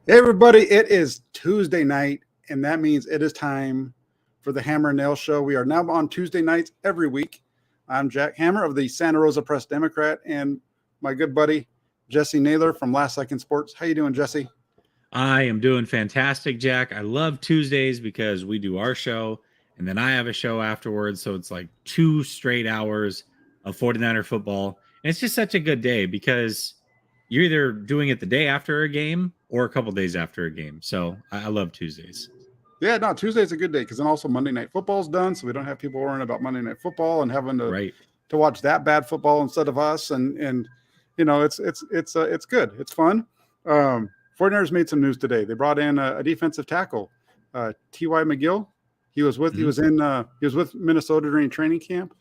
Hey, everybody, it is Tuesday night, and that means it is time for the Hammer and Nail Show. We are now on Tuesday nights every week. I'm Jack Hammer of the Santa Rosa Press Democrat, and my good buddy, Jessie Naylor from Last Second Sports. How you doing, Jesse? I am doing fantastic, Jack. I love Tuesdays because we do our show and then I have a show afterwards. So it's like 2 straight hours of 49er football. And it's just such a good day because you're either doing it the day after a game or a couple days after a game. So I love Tuesdays. Yeah, no, Tuesday's a good day because then also Monday Night Football's done, so we don't have people worrying about Monday Night Football and having to Right. to watch that bad football instead of us. And it's good. It's fun. 49ers made some news today. They brought in a defensive tackle, T.Y. McGill. He was with Minnesota during training camp,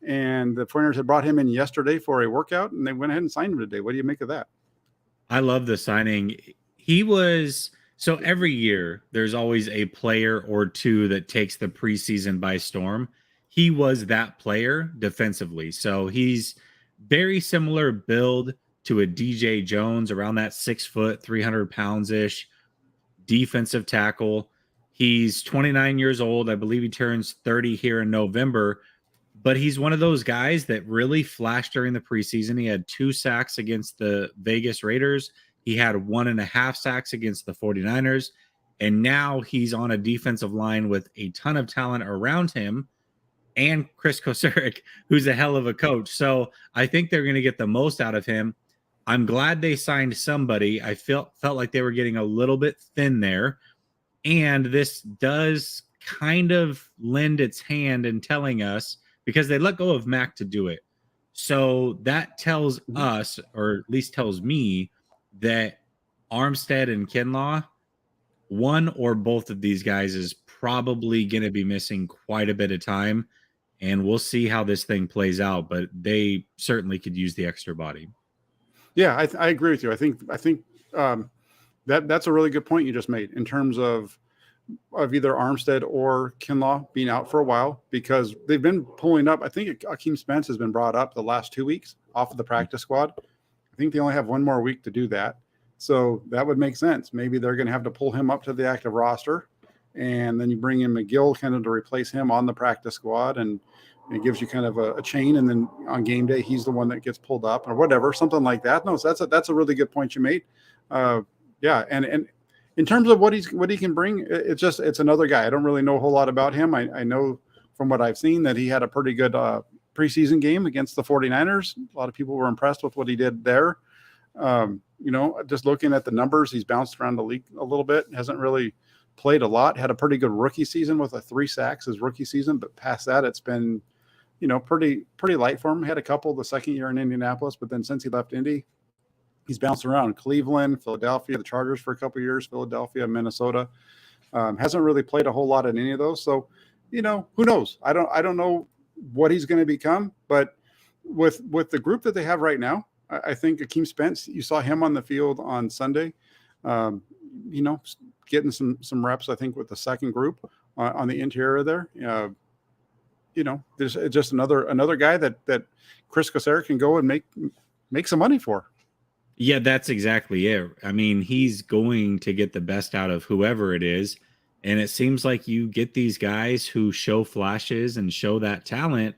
and the 49ers had brought him in yesterday for a workout, and they went ahead and signed him today. What do you make of that? I love the signing. He was so every year there's always a player or two that takes the preseason by storm. He was that player defensively. So he's very similar build to a DJ Jones, around that 6 foot, 300 pounds ish defensive tackle. He's 29 years old. I believe he turns 30 here in November, but he's one of those guys that really flashed during the preseason. He had 2 sacks against the Vegas Raiders. He had 1.5 sacks against the 49ers. And now he's on a defensive line with a ton of talent around him and Chris Kosuric, who's a hell of a coach. So I think they're going to get the most out of him. I'm glad they signed somebody. I felt like they were getting a little bit thin there. And this does kind of lend its hand in telling us, because they let go of Mac to do it. So that tells us, or at least tells me, that Armstead and Kinlaw, one or both of these guys is probably going to be missing quite a bit of time. And we'll see how this thing plays out, but they certainly could use the extra body. Yeah, I agree with you. I think that's a really good point you just made in terms of either Armstead or Kinlaw being out for a while, because they've been pulling up. I think Akeem Spence has been brought up the last 2 weeks off of the practice squad. I think they only have one more week to do that. So that would make sense. Maybe they're going to have to pull him up to the active roster, and then you bring in McGill kind of to replace him on the practice squad, and it gives you kind of a chain. And then on game day, he's the one that gets pulled up or whatever, something like that. No, so that's a really good point you made. Yeah, and in terms of what he can bring, it's another guy. I don't really know a whole lot about him. I know from what I've seen that he had a pretty good preseason game against the 49ers. A lot of people were impressed with what he did there. Just looking at the numbers, he's bounced around the league a little bit. Hasn't really played a lot. Had a pretty good rookie season with 3 sacks his rookie season, but past that, it's been pretty light for him. He had a couple the second year in Indianapolis, but then since he left Indy, he's bounced around Cleveland, Philadelphia, the Chargers for a couple of years, Philadelphia, Minnesota. Hasn't really played a whole lot in any of those. So, who knows? I don't know what he's going to become, but with the group that they have right now, I think Akeem Spence, you saw him on the field on Sunday, getting some reps, I think, with the second group on the interior there. There's just another guy that Chris Kosuric can go and make some money for. Yeah, that's exactly it. I mean, he's going to get the best out of whoever it is. And it seems like you get these guys who show flashes and show that talent,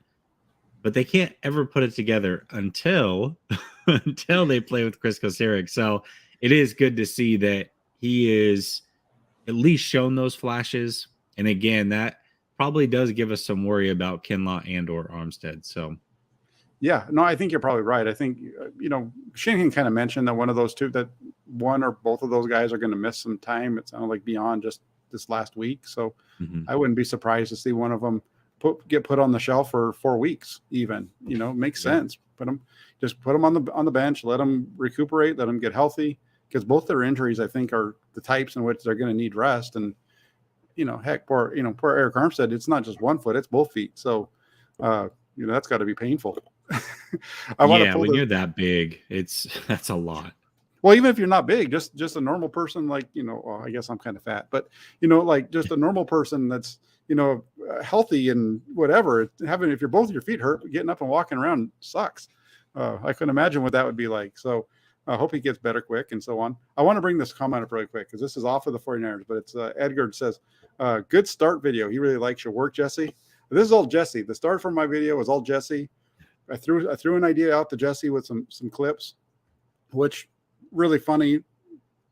but they can't ever put it together until they play with Chris Kosuric. So it is good to see that he is at least shown those flashes. And again, that probably does give us some worry about Kinlaw and or Armstead. So yeah, no, I think you're probably right. I think, Shanahan kind of mentioned that one of those two, that one or both of those guys are going to miss some time. It sounded like beyond just this last week. So I wouldn't be surprised to see one of them get put on the shelf for 4 weeks even. Makes sense. Put them on the bench, let them recuperate, let them get healthy, because both their injuries, I think, are the types in which they're going to need rest. And, heck, poor Eric Armstead, it's not just one foot, it's both feet. So, that's got to be painful. When you're that big, that's a lot. Well, even if you're not big, just a normal person, like, I guess I'm kind of fat, but, like just a normal person that's, healthy and whatever, if you're both your feet hurt, getting up and walking around sucks. I couldn't imagine what that would be like. So, I hope he gets better quick and so on. I want to bring this comment up really quick because this is off of the 49ers, but it's Edgar says, good start video. He really likes your work, Jesse. This is all Jesse. The start from my video was all Jesse. I threw an idea out to Jesse with some clips, which really funny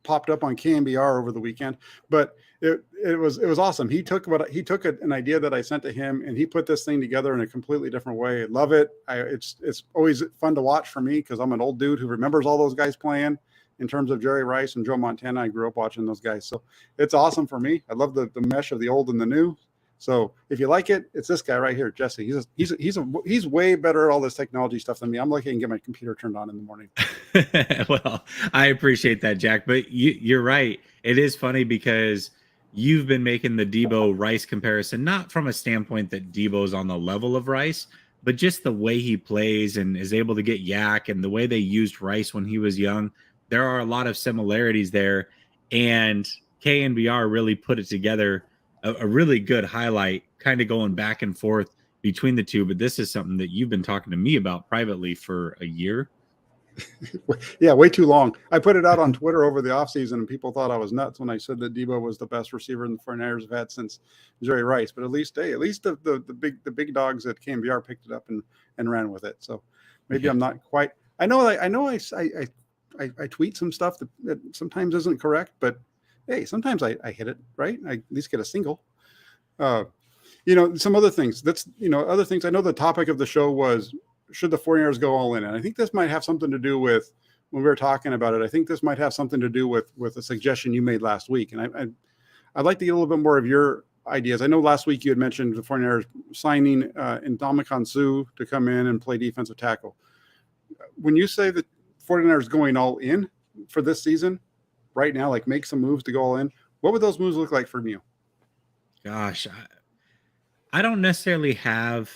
popped up on KMBR over the weekend, but it was awesome. He took an idea that I sent to him and he put this thing together in a completely different way. Love it. It's always fun to watch for me because I'm an old dude who remembers all those guys playing in terms of Jerry Rice and Joe Montana. I grew up watching those guys. So it's awesome for me. I love the mesh of the old and the new. So if you like it, it's this guy right here, Jesse. He's way better at all this technology stuff than me. I'm lucky I can get my computer turned on in the morning. Well, I appreciate that, Jack. But you're right. It is funny because you've been making the Deebo Rice comparison, not from a standpoint that Deebo's on the level of Rice, but just the way he plays and is able to get yak and the way they used Rice when he was young. There are a lot of similarities there. And KNBR really put it together. A really good highlight, kind of going back and forth between the two. But this is something that you've been talking to me about privately for a year. Yeah, way too long. I put it out on Twitter over the offseason, and people thought I was nuts when I said that Deebo was the best receiver the 49ers have had since Jerry Rice. But at least the big dogs at KMBR picked it up and ran with it. So maybe I'm not quite. I know I tweet some stuff that sometimes isn't correct, but hey, sometimes I hit it right. I at least get a single. Some other things. Other things. I know the topic of the show was, should the 49ers go all in? And I think this might have something to do with, when we were talking about it, I think this might have something to do with a suggestion you made last week. And I'd like to get a little bit more of your ideas. I know last week you had mentioned the 49ers signing Ndamukong Suh to come in and play defensive tackle. When you say the 49ers going all in for this season, right now, like make some moves to go all in, what would those moves look like for you? Gosh, I don't necessarily have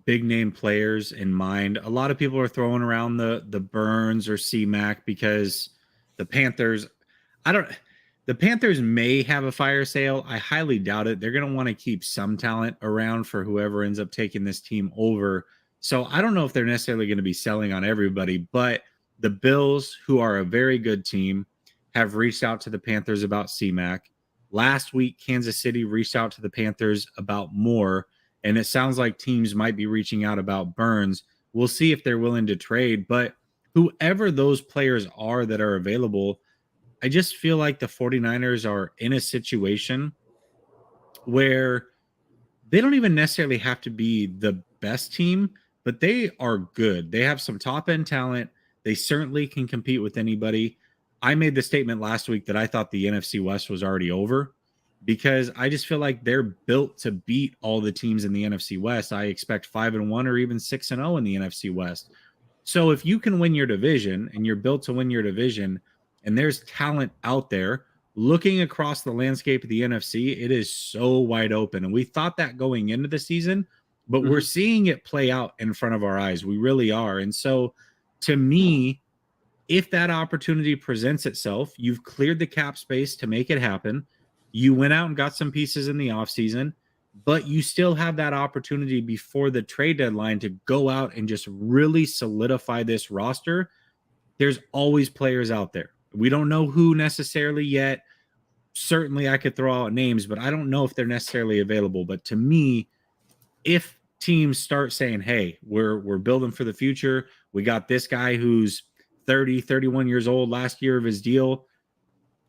big name players in mind. A lot of people are throwing around the Burns or C-Mac because the Panthers may have a fire sale. I highly doubt it. They're going to want to keep some talent around for whoever ends up taking this team over. So I don't know if they're necessarily going to be selling on everybody, but the Bills, who are a very good team, have reached out to the Panthers about C-Mac. Last week, Kansas City reached out to the Panthers about Moore, and it sounds like teams might be reaching out about Burns. We'll see if they're willing to trade, but whoever those players are that are available, I just feel like the 49ers are in a situation where they don't even necessarily have to be the best team, but they are good. They have some top-end talent. They certainly can compete with anybody. I made the statement last week that I thought the NFC West was already over because I just feel like they're built to beat all the teams in the NFC West. I expect 5-1 or even 6-0 in the NFC West. So if you can win your division and you're built to win your division and there's talent out there looking across the landscape of the NFC, it is so wide open. And we thought that going into the season, but we're seeing it play out in front of our eyes. We really are. And so to me, if that opportunity presents itself, you've cleared the cap space to make it happen. You went out and got some pieces in the offseason, but you still have that opportunity before the trade deadline to go out and just really solidify this roster. There's always players out there. We don't know who necessarily yet. Certainly I could throw out names, but I don't know if they're necessarily available. But to me, if teams start saying, hey, we're building for the future, we got this guy who's 30, 31 years old last year of his deal,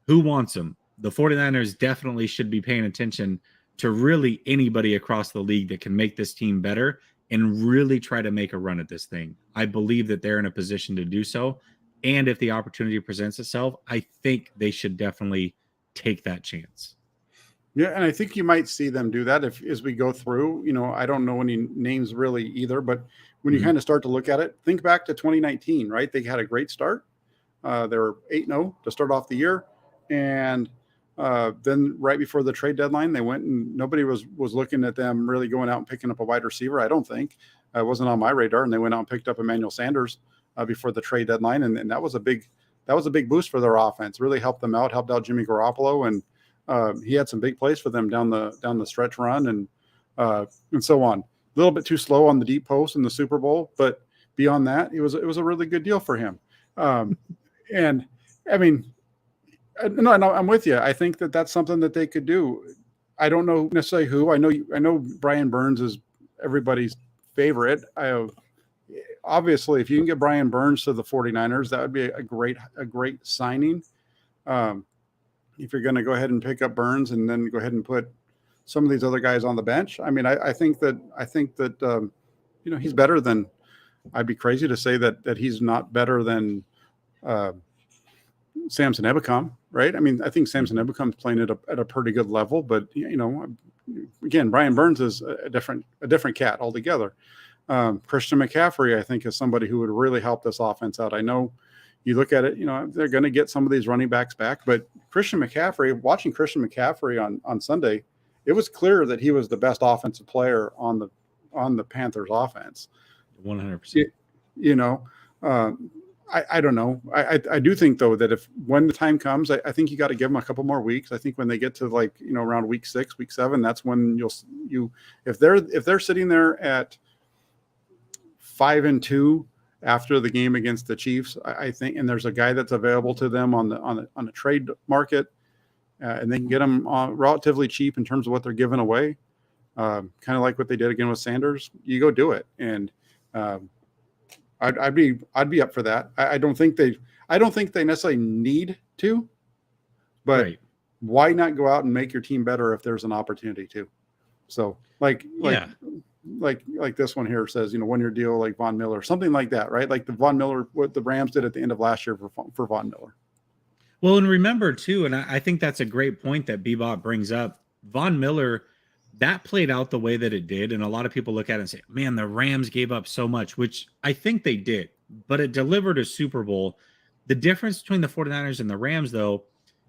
who wants him? The 49ers definitely should be paying attention to really anybody across the league that can make this team better and really try to make a run at this thing. I believe that they're in a position to do so. And if the opportunity presents itself, I think they should definitely take that chance. Yeah, and I think you might see them do that as we go through. I don't know any names really either, but when you kind of start to look at it, think back to 2019, right? They had a great start. They were 8-0 to start off the year. And then right before the trade deadline, they went and nobody was looking at them really going out and picking up a wide receiver. I don't think it wasn't on my radar. And they went out and picked up Emmanuel Sanders before the trade deadline. And that was a big boost for their offense, really helped them out, helped out Jimmy Garoppolo. And he had some big plays for them down the stretch run and so on. A little bit too slow on the deep post in the Super Bowl, but beyond that, it was a really good deal for him. And I mean, no, I'm with you. I think that that's something that they could do. I don't know necessarily who. I know Brian Burns is everybody's favorite. Obviously, if you can get Brian Burns to the 49ers, that would be a great signing. If you're going to go ahead and pick up Burns and then go ahead and put some of these other guys on the bench, I mean, I think that he's better than. I'd be crazy to say that he's not better than Samson Ebukam, right? I mean, I think Samson Ebukam's playing at a pretty good level, but again, Brian Burns is a different cat altogether. Christian McCaffrey, I think, is somebody who would really help this offense out. I know you look at it, they're going to get some of these running backs back, but watching Christian McCaffrey on Sunday, it was clear that he was the best offensive player on the Panthers offense. 100%. I don't know. I do think though that when the time comes, I think you got to give them a couple more weeks. I think when they get to around week 6, week 7, that's when if they're sitting there at 5-2 after the game against the Chiefs, I think, and there's a guy that's available to them on the trade market, and they can get them relatively cheap in terms of what they're giving away, kind of like what they did again with Sanders. You go do it, and I'd be up for that. I don't think they necessarily need to, but right. Why not go out and make your team better if there's an opportunity to? So like this one here says, 1-year deal like Von Miller, something like that, right? Like the Von Miller, what the Rams did at the end of last year for Von Miller. Well, and remember too, and I think that's a great point that Bebop brings up. Von Miller, that played out the way that it did, and a lot of people look at it and say, man, the Rams gave up so much, which I think they did, but it delivered a Super Bowl. The difference between the 49ers and the Rams, though,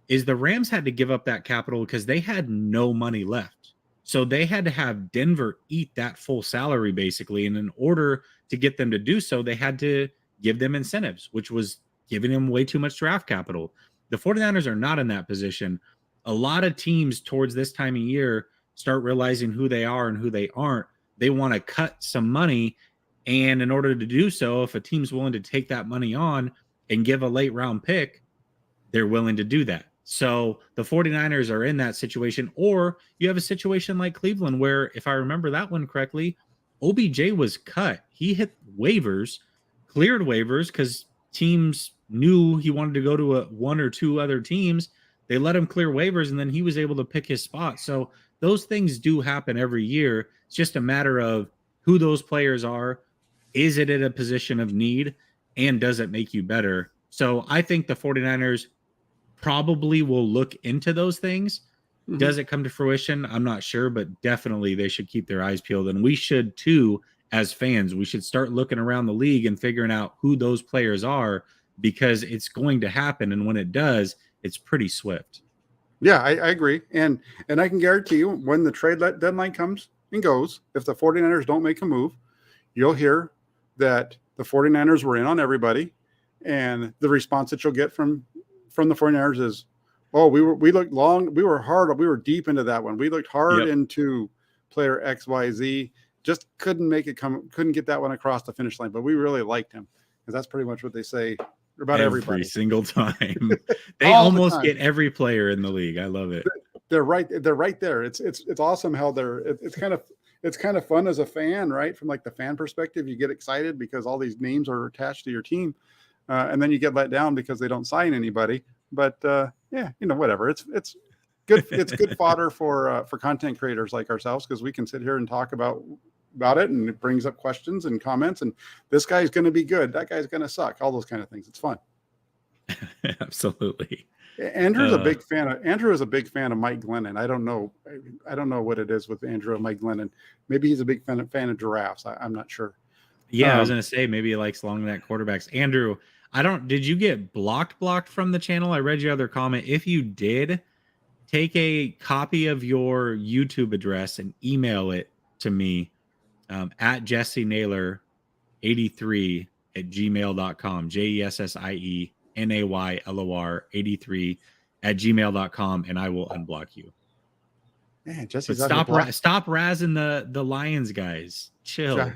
is the Rams had to give up that capital because they had no money left. So they had to have Denver eat that full salary, basically, and in order to get them to do so, they had to give them incentives, which was giving them way too much draft capital. The 49ers are not in that position. A lot of teams towards this time of year start realizing who they are and who they aren't. They want to cut some money. And in order to do so, if a team's willing to take that money on and give a late round pick, they're willing to do that. So the 49ers are in that situation. Or you have a situation like Cleveland where, if I remember that one correctly, OBJ was cut. He hit waivers, cleared waivers because teams knew he wanted to go to one or two other teams. They let him clear waivers, and then he was able to pick his spot. So those things do happen every year. It's just a matter of who those players are. Is it at a position of need? And does it make you better? So I think the 49ers probably will look into those things. Mm-hmm. Does it come to fruition? I'm not sure, but definitely they should keep their eyes peeled. And we should too, as fans. We should start looking around the league and figuring out who those players are, because it's going to happen. And when it does, it's pretty swift. Yeah, I agree. And I can guarantee you, when the trade deadline comes and goes, if the 49ers don't make a move, you'll hear that the 49ers were in on everybody. And the response that you'll get from the 49ers is, oh, we looked long, we were hard, we were deep into that one. We looked hard into player XYZ, just couldn't get that one across the finish line, but we really liked him. Because that's pretty much what they say about everybody. Every single time. They almost get every player in the league. I love it. They're right there. It's awesome how it's kind of fun as a fan, right? From like the fan perspective, you get excited because all these names are attached to your team. And then you get let down because they don't sign anybody. But whatever. It's good. It's good fodder for content creators like ourselves, because we can sit here and talk about it, and it brings up questions and comments. And this guy's going to be good. That guy's going to suck. All those kind of things. It's fun. Absolutely. Andrew is a big fan of Mike Glennon. I don't know what it is with Andrew and Mike Glennon. Maybe he's a big fan of giraffes. I'm not sure. Yeah, I was going to say maybe he likes long neck quarterbacks. Andrew, did you get blocked from the channel? I read your other comment. If you did, take a copy of your YouTube address and email it to me at jessienaylor83@gmail.com. JESSIENAYLOR83@gmail.com, and I will unblock you. Man, Jesse, stop razzing the Lions guys. Chill.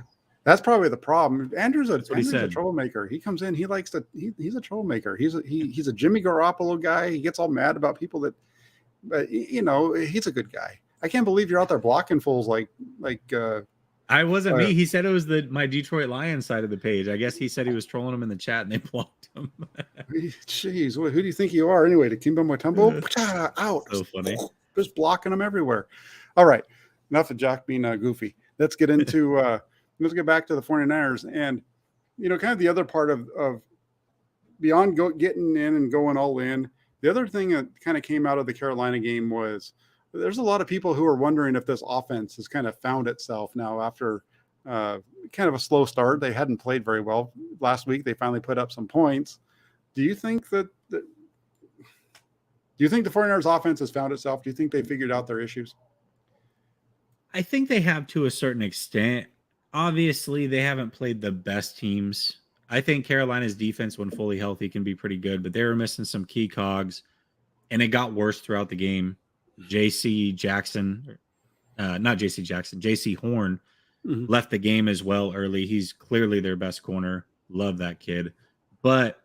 That's probably the problem. Andrew's a said. troublemaker. He comes in, he's a troublemaker. He's a Jimmy Garoppolo guy. He gets all mad about people that, but he's a good guy. I can't believe you're out there blocking fools like I wasn't me. He said it was my Detroit Lions side of the page. I guess he said he was trolling him in the chat and they blocked him. Jeez, who do you think you are anyway? To Kimba Mutombo? Out. So funny. Just blocking them everywhere. All right. Enough of Jock being goofy. Let's get into let's get back to the 49ers. And kind of the other part of beyond getting in and going all in, the other thing that kind of came out of the Carolina game was there's a lot of people who are wondering if this offense has kind of found itself now after kind of a slow start. They hadn't played very well last week. They finally put up some points. Do you think the 49ers offense has found itself? Do you think they figured out their issues? I think they have to a certain extent. Obviously, they haven't played the best teams. I think Carolina's defense, when fully healthy, can be pretty good, but they were missing some key cogs, and it got worse throughout the game. J.C. Horn left the game as well early. He's clearly their best corner. Love that kid. But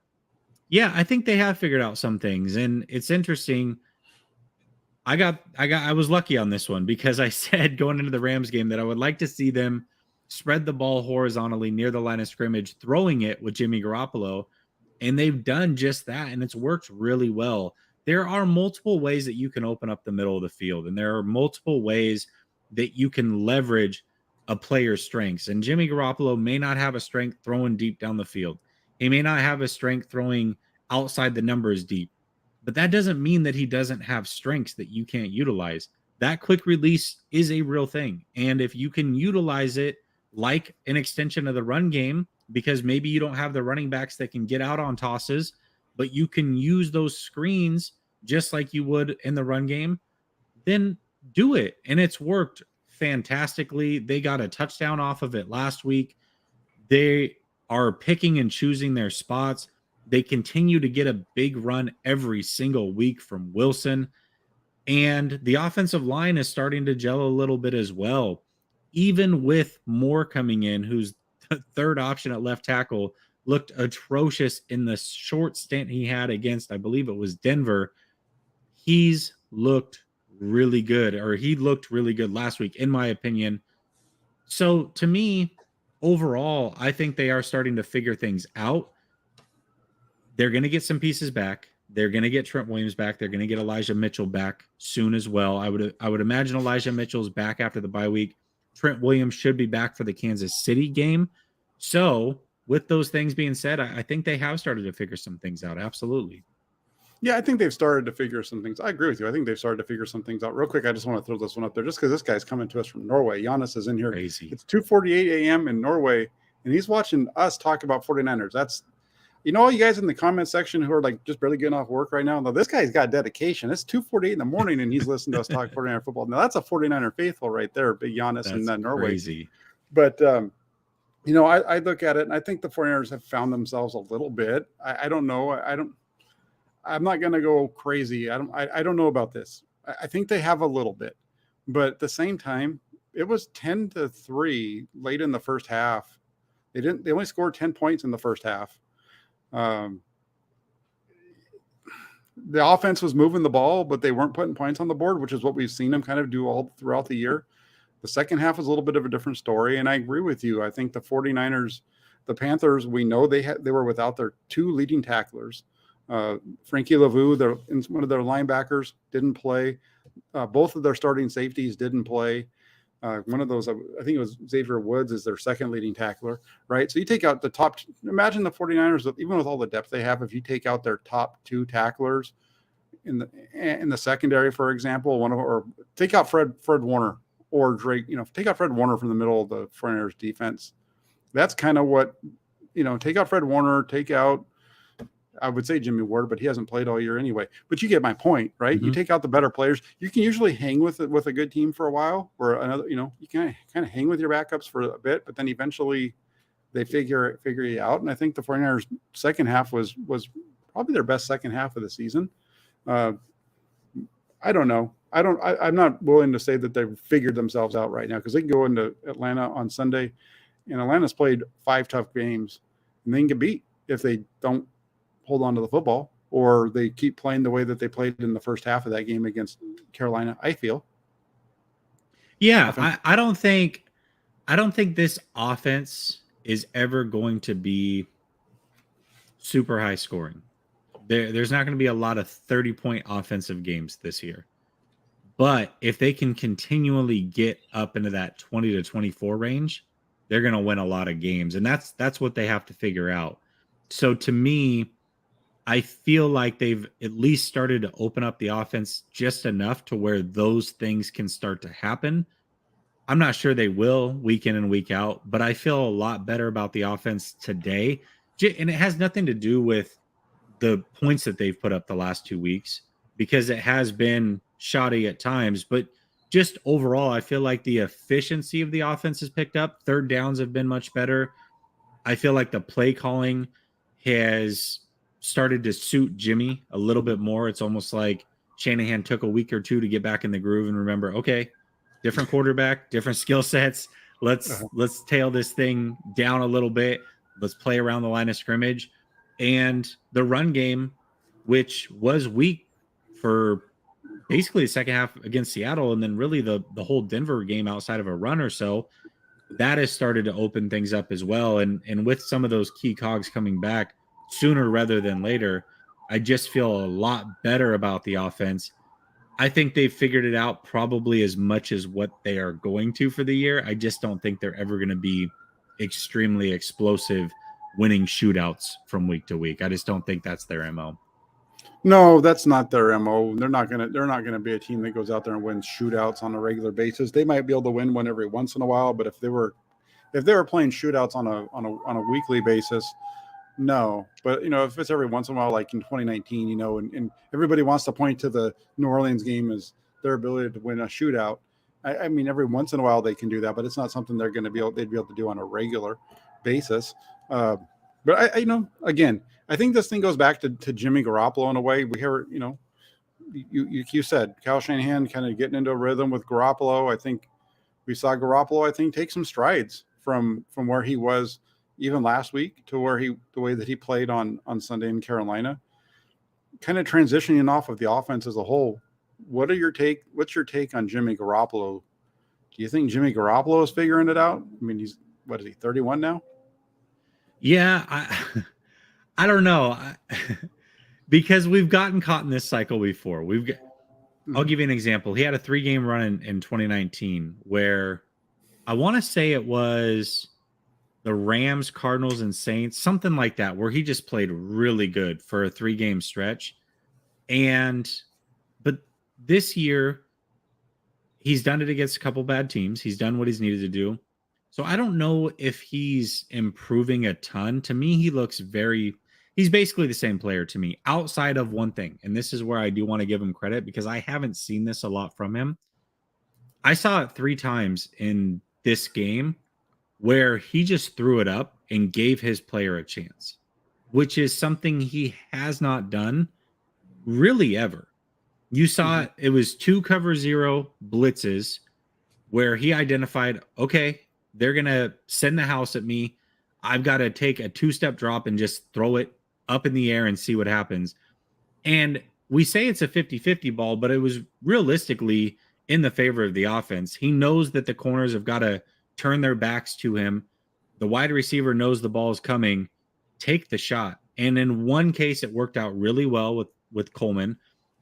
yeah, I think they have figured out some things, and it's interesting. I was lucky on this one because I said going into the Rams game that I would like to see them spread the ball horizontally near the line of scrimmage, throwing it with Jimmy Garoppolo, and they've done just that, and it's worked really well. There are multiple ways that you can open up the middle of the field, and there are multiple ways that you can leverage a player's strengths. And Jimmy Garoppolo may not have a strength throwing deep down the field. He may not have a strength throwing outside the numbers deep, but that doesn't mean that he doesn't have strengths that you can't utilize. That quick release is a real thing. And if you can utilize it like an extension of the run game, because maybe you don't have the running backs that can get out on tosses, but you can use those screens just like you would in the run game, then do it. And it's worked fantastically. They got a touchdown off of it last week. They are picking and choosing their spots. They continue to get a big run every single week from Wilson. And the offensive line is starting to gel a little bit as well. Even with Moore coming in, who's the third option at left tackle, looked atrocious in the short stint he had against, I believe it was Denver. He's looked really good, or he looked really good last week, in my opinion. So to me, overall, I think they are starting to figure things out. They're going to get some pieces back. They're going to get Trent Williams back. They're going to get Elijah Mitchell back soon as well. I would imagine Elijah Mitchell's back after the bye week. Trent Williams should be back for the Kansas City game. So with those things being said, I think they have started to figure some things out. Absolutely. Yeah, I think they've started to figure some things. I agree with you. I think they've started to figure some things out. Real quick, I just want to throw this one up there just because this guy's coming to us from Norway. Giannis is in here. Crazy. It's 2:48 a.m. in Norway, and he's watching us talk about 49ers. That's, all you guys in the comment section who are like just barely getting off work right now. Now, this guy's got dedication. It's 2:48 in the morning, and he's listening to us talk 49er football. Now, that's a 49er faithful right there, big Giannis in Norway. Crazy. But, I look at it, and I think the 49ers have found themselves a little bit. I don't know. I'm not going to go crazy. I don't know about this. I think they have a little bit, but at the same time, it was 10-3 late in the first half. They only scored 10 points in the first half. The offense was moving the ball, but they weren't putting points on the board, which is what we've seen them kind of do all throughout the year. The second half was a little bit of a different story. And I agree with you. I think the 49ers, the Panthers, we know they were without their two leading tacklers. Frankie Lavu, one of their linebackers, didn't play. Both of their starting safeties didn't play. One of those, I think it was Xavier Woods, is their second leading tackler, right? So you take out the top. Imagine the 49ers, even with all the depth they have, if you take out their top two tacklers in the secondary, for example, or take out Fred Warner or Drake, take out Fred Warner from the middle of the 49ers defense. That's kind of what, take out Fred Warner, take out, I would say Jimmy Ward, but he hasn't played all year anyway. But you get my point, right? Mm-hmm. You take out the better players. You can usually hang with a good team for a while, or another. You can kind of hang with your backups for a bit, but then eventually they figure you out. And I think the 49ers' second half was probably their best second half of the season. I don't know. I'm not willing to say that they've figured themselves out right now because they can go into Atlanta on Sunday And Atlanta's played 5 tough games, and they can get beat if they don't hold on to the football or they keep playing the way that they played in the first half of that game against Carolina, I feel. Yeah, I don't think this offense is ever going to be super high scoring. There's not going to be a lot of 30-point offensive games this year. But if they can continually get up into that 20 to 24 range, they're going to win a lot of games. And that's what they have to figure out. So to me, I feel like they've at least started to open up the offense just enough to where those things can start to happen. I'm not sure they will week in and week out, but I feel a lot better about the offense today. And it has nothing to do with the points that they've put up the last 2 weeks, because it has been shoddy at times, but just overall, I feel like the efficiency of the offense has picked up. Third downs have been much better. I feel like the play calling has started to suit Jimmy a little bit more. It's almost like Shanahan took a week or two to get back in the groove and remember, okay, different quarterback, different skill sets. Let's tail this thing down a little bit. Let's play around the line of scrimmage. And the run game, which was weak for basically the second half against Seattle, and then really the whole Denver game outside of a run or so, that has started to open things up as well. And with some of those key cogs coming back sooner rather than later, I just feel a lot better about the offense. I think they've figured it out probably as much as what they are going to for the year. I just don't think they're ever going to be extremely explosive winning shootouts from week to week. I just don't think that's their MO. No, that's not their MO. They're not gonna be a team that goes out there and wins shootouts on a regular basis. They might be able to win one every once in a while, but if they were playing shootouts on a weekly basis, no. But if it's every once in a while, like in 2019, and everybody wants to point to the New Orleans game as their ability to win a shootout. I mean, every once in a while they can do that, but it's not something they'd be able to do on a regular basis. But again, I think this thing goes back to Jimmy Garoppolo in a way. We hear, you said Kyle Shanahan kind of getting into a rhythm with Garoppolo. I think we saw Garoppolo, take some strides from where he was even last week to the way that he played on Sunday in Carolina. Kind of transitioning off of the offense as a whole. What's your take on Jimmy Garoppolo? Do you think Jimmy Garoppolo is figuring it out? I mean, he's 31 now? Yeah, I don't know. Because we've gotten caught in this cycle before. I'll give you an example. He had a 3-game run in 2019 where I want to say it was the Rams, Cardinals, and Saints, something like that, where he just played really good for a 3-game stretch. But this year, he's done it against a couple bad teams. He's done what he's needed to do. So I don't know if he's improving a ton. To me, he's basically the same player to me, outside of one thing. And this is where I do want to give him credit because I haven't seen this a lot from him. I saw it 3 times in this game where he just threw it up and gave his player a chance, which is something he has not done really ever. You saw it was 2 cover 0 blitzes where he identified, okay, they're going to send the house at me. I've got to take a 2-step drop and just throw it up in the air and see what happens. And we say it's a 50-50 ball, but it was realistically in the favor of the offense. He knows that the corners have got to turn their backs to him. The wide receiver knows the ball is coming. Take the shot. And in one case, it worked out really well with Coleman.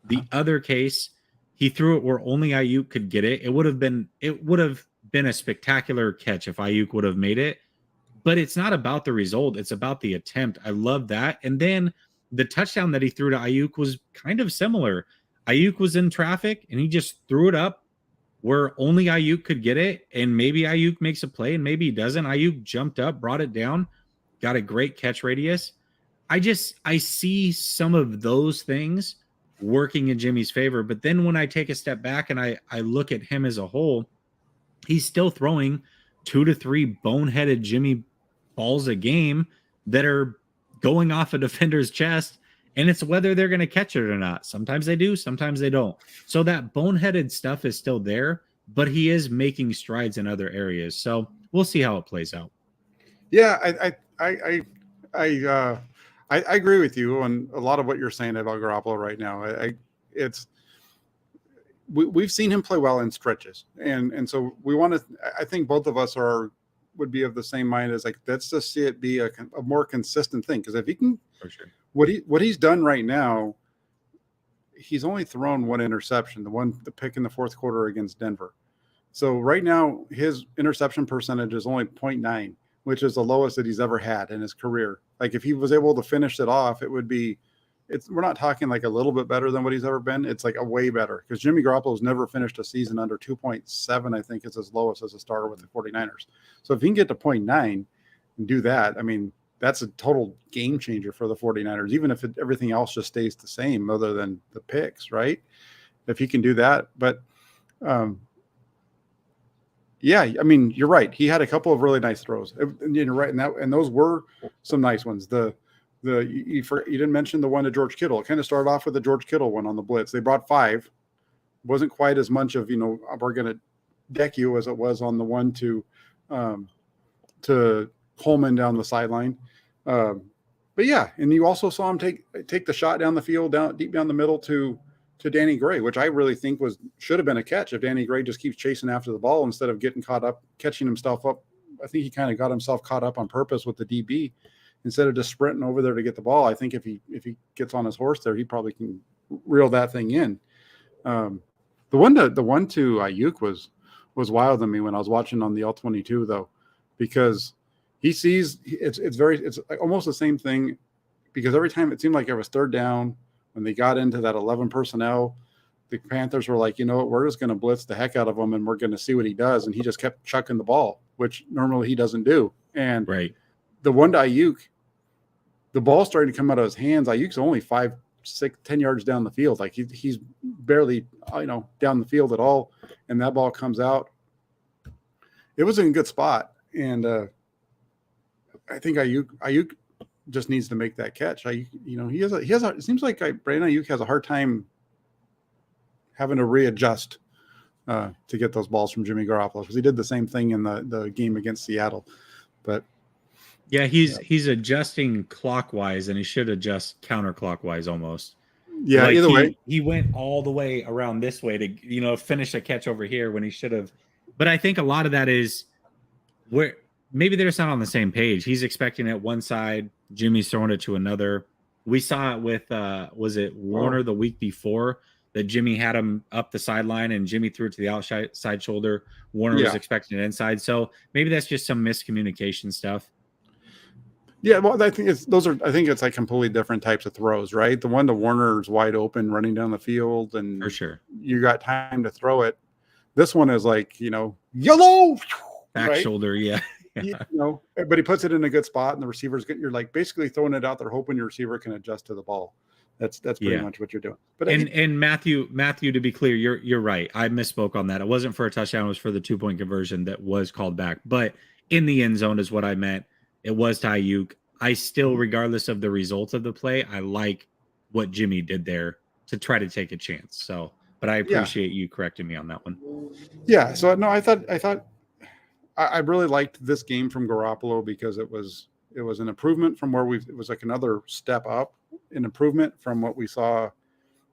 The other case, he threw it where only Ayuk could get it. It would have been a spectacular catch if Ayuk would have made it. But it's not about the result. It's about the attempt. I love that. And then the touchdown that he threw to Ayuk was kind of similar. Ayuk was in traffic, and he just threw it up where only Ayuk could get it. And maybe Ayuk makes a play, and maybe he doesn't. Ayuk jumped up, brought it down, got a great catch radius. I see some of those things working in Jimmy's favor. But then when I take a step back and I look at him as a whole, he's still throwing 2 to 3 boneheaded Jimmy balls a game that are going off a defender's chest, and it's whether they're going to catch it or not. Sometimes they do, sometimes they don't. So that boneheaded stuff is still there, but he is making strides in other areas. So we'll see how it plays out. Yeah, I agree with you on a lot of what you're saying about Garoppolo right now. It's we've seen him play well in stretches, and so we want to. I think both of us would be of the same mind as like let's just see it be a more consistent thing, because if he can, For sure. what he's done right now, he's only thrown one interception, the pick in the fourth quarter against Denver. So right now his interception percentage is only 0.9, which is the lowest that he's ever had in his career. Like if he was able to finish it off, it would be we're not talking like a little bit better than what he's ever been. It's like a way better, because Jimmy Garoppolo's never finished a season under 2.7, I think is his lowest as a starter with the 49ers. So if he can get to 0.9 and do that, I mean, that's a total game changer for the 49ers, even if everything else just stays the same other than the picks, right? If he can do that. But yeah, I mean, you're right. He had a couple of really nice throws. And you're right, and those were some nice ones. You didn't mention the one to George Kittle. It kind of started off with the George Kittle one on the blitz. They brought 5. Wasn't quite as much of, we're going to deck you as it was on the one to Coleman down the sideline. But yeah, and you also saw him take the shot down the field, deep down the middle to Danny Gray, which I really think should have been a catch if Danny Gray just keeps chasing after the ball instead of getting caught up, catching himself up. I think he kind of got himself caught up on purpose with the DB instead of just sprinting over there to get the ball. I think if he gets on his horse there, he probably can reel that thing in. The one to Ayuk was wild to me when I was watching on the L22 though, because he sees it's almost the same thing, because every time it seemed like it was third down when they got into that 11 personnel, the Panthers were like, you know what, we're just going to blitz the heck out of him and we're going to see what he does. And he just kept chucking the ball, which normally he doesn't do. And right, the one to Ayuk, the ball starting to come out of his hands. Ayuk's only 5, 6, 10 yards down the field. Like he's barely, down the field at all. And that ball comes out. It was in a good spot. And I think Ayuk just needs to make that catch. It seems like Brandon Ayuk has a hard time having to readjust to get those balls from Jimmy Garoppolo, because he did the same thing in the game against Seattle. But yeah, he's adjusting clockwise, and he should adjust counterclockwise almost. Yeah, like either way, he went all the way around this way to finish a catch over here when he should have. But I think a lot of that is where maybe they're just not on the same page. He's expecting it one side, Jimmy's throwing it to another. We saw it with was it Warner the week before, that Jimmy had him up the sideline and Jimmy threw it to the outside shoulder. Warner was expecting it inside. So maybe that's just some miscommunication stuff. Yeah, well, I think it's like completely different types of throws, right? The one to Warner is wide open, running down the field, and for sure you got time to throw it. This one is like, yellow back right? shoulder, yeah. But he puts it in a good spot, and the receiver's you're like basically throwing it out there, hoping your receiver can adjust to the ball. That's pretty much what you're doing. But and Matthew, to be clear, you're right. I misspoke on that. It wasn't for a touchdown; it was for the 2-point conversion that was called back. But in the end zone is what I meant. It was to Ayuk. I still, regardless of the results of the play, I like what Jimmy did there to try to take a chance. So, but I appreciate you correcting me on that one. Yeah. So no, I thought I really liked this game from Garoppolo, because it was an improvement from where it was like another step up, an improvement from what we saw.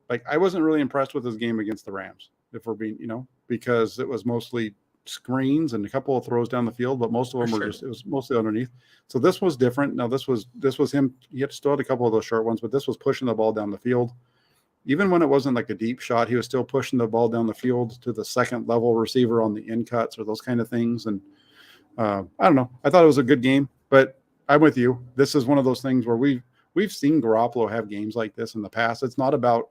Like, I wasn't really impressed with his game against the Rams, if we're being, because it was mostly screens and a couple of throws down the field, but most of them it was mostly underneath. So this was different. Now this was him. He still had a couple of those short ones, but this was pushing the ball down the field. Even when it wasn't like a deep shot, he was still pushing the ball down the field to the second level receiver on the in cuts or those kind of things. And I don't know. I thought it was a good game, but I'm with you. This is one of those things where we've seen Garoppolo have games like this in the past. It's not about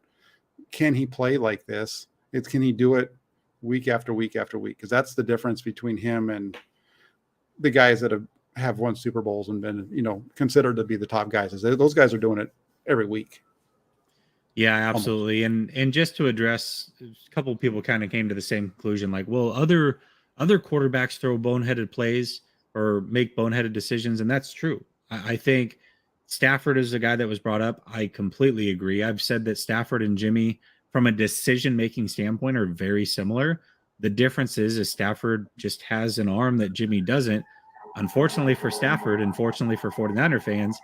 can he play like this. It's can he do it week after week after week, because that's the difference between him and the guys that have won Super Bowls and been considered to be the top guys. Those guys are doing it every week. Yeah, absolutely. Almost. And just to address, a couple of people kind of came to the same conclusion, like, well, other quarterbacks throw boneheaded plays or make boneheaded decisions, and that's true. I think Stafford is the guy that was brought up. I completely agree. I've said that Stafford and Jimmy, from a decision-making standpoint, are very similar. The difference is Stafford just has an arm that Jimmy doesn't. Unfortunately for Stafford, unfortunately for 49er fans,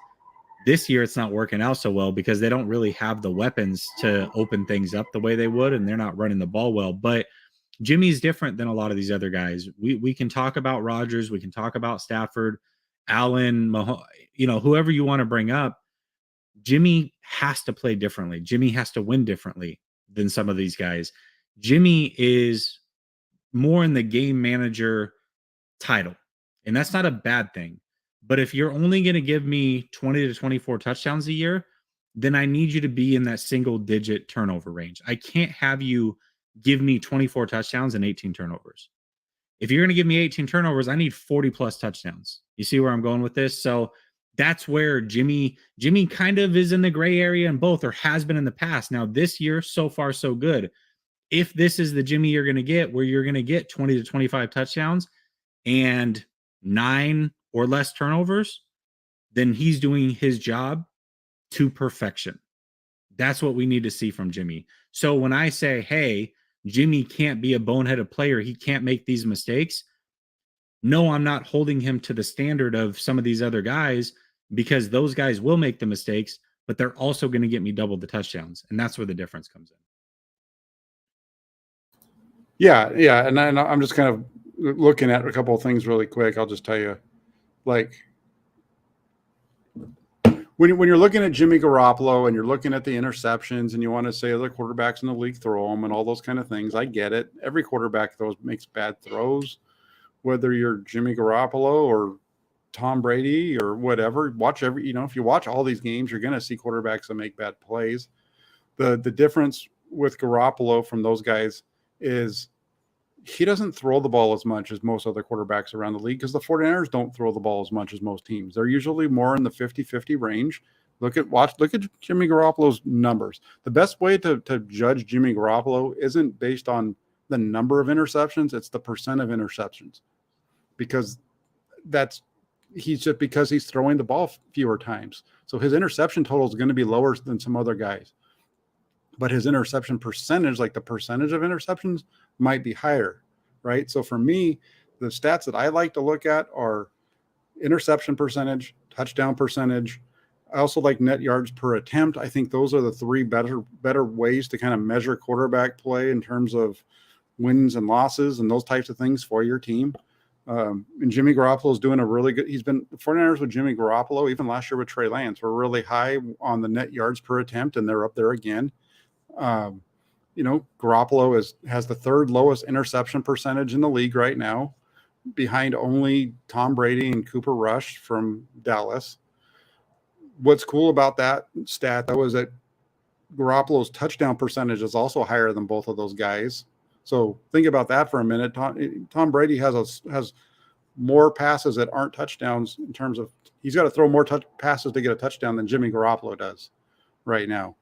this year it's not working out so well because they don't really have the weapons to open things up the way they would, and they're not running the ball well. But Jimmy's different than a lot of these other guys. We can talk about Rodgers, we can talk about Stafford, Allen, whoever you want to bring up. Jimmy has to play differently. Jimmy has to win differently than some of these guys. Jimmy is more in the game manager title, and that's not a bad thing. But if you're only going to give me 20 to 24 touchdowns a year, then I need you to be in that single digit turnover range. I can't have you give me 24 touchdowns and 18 turnovers. If you're going to give me 18 turnovers, I need 40 plus touchdowns. You see where I'm going with this? So that's where Jimmy kind of is in the gray area in both, or has been in the past. Now this year, so far so good. If this is the Jimmy you're going to get, where you're going to get 20 to 25 touchdowns and 9 or less turnovers, then he's doing his job to perfection. That's what we need to see from Jimmy. So when I say, hey, Jimmy can't be a boneheaded player, he can't make these mistakes. No, I'm not holding him to the standard of some of these other guys, because those guys will make the mistakes, but they're also going to get me double the touchdowns. And that's where the difference comes in. Yeah. And I'm just kind of looking at a couple of things really quick. I'll just tell you, like, when you're looking at Jimmy Garoppolo and you're looking at the interceptions and you want to say other quarterbacks in the league throw them and all those kind of things, I get it. Every quarterback makes bad throws, whether you're Jimmy Garoppolo or Tom Brady or whatever. If you watch all these games, you're going to see quarterbacks that make bad plays. The difference with Garoppolo from those guys is he doesn't throw the ball as much as most other quarterbacks around the league, because the 49ers don't throw the ball as much as most teams. They're usually more in the 50-50 range. Look at Jimmy Garoppolo's numbers. The best way to judge Jimmy Garoppolo isn't based on the number of interceptions, it's the percent of interceptions. Because he's throwing the ball fewer times. So his interception total is going to be lower than some other guys. But his interception percentage, like the percentage of interceptions, might be higher, right? So for me, the stats that I like to look at are interception percentage, touchdown percentage. I also like net yards per attempt. I think those are the three better ways to kind of measure quarterback play in terms of wins and losses and those types of things for your team. And Jimmy Garoppolo is doing a really good. The 49ers with Jimmy Garoppolo, even last year with Trey Lance, were really high on the net yards per attempt, and they're up there again. Garoppolo has the third lowest interception percentage in the league right now, behind only Tom Brady and Cooper Rush from Dallas. What's cool about that stat, though, is that Garoppolo's touchdown percentage is also higher than both of those guys. So think about that for a minute. Tom Brady has more passes that aren't touchdowns, in terms of he's got to throw more passes to get a touchdown than Jimmy Garoppolo does right now.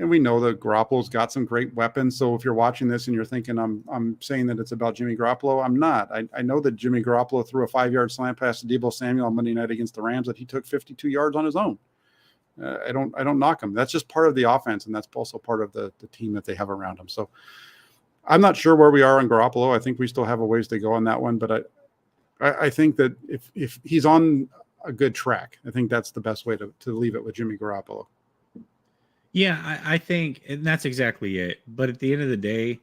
And we know that Garoppolo's got some great weapons. So if you're watching this and you're thinking I'm saying that it's about Jimmy Garoppolo, I'm not. I know that Jimmy Garoppolo threw a 5-yard slant pass to Deebo Samuel on Monday night against the Rams that he took 52 yards on his own. I don't knock him. That's just part of the offense, and that's also part of the team that they have around him. So I'm not sure where we are on Garoppolo. I think we still have a ways to go on that one, but I think that if he's on a good track, I think that's the best way to leave it with Jimmy Garoppolo. Yeah, I think, and that's exactly it. But at the end of the day,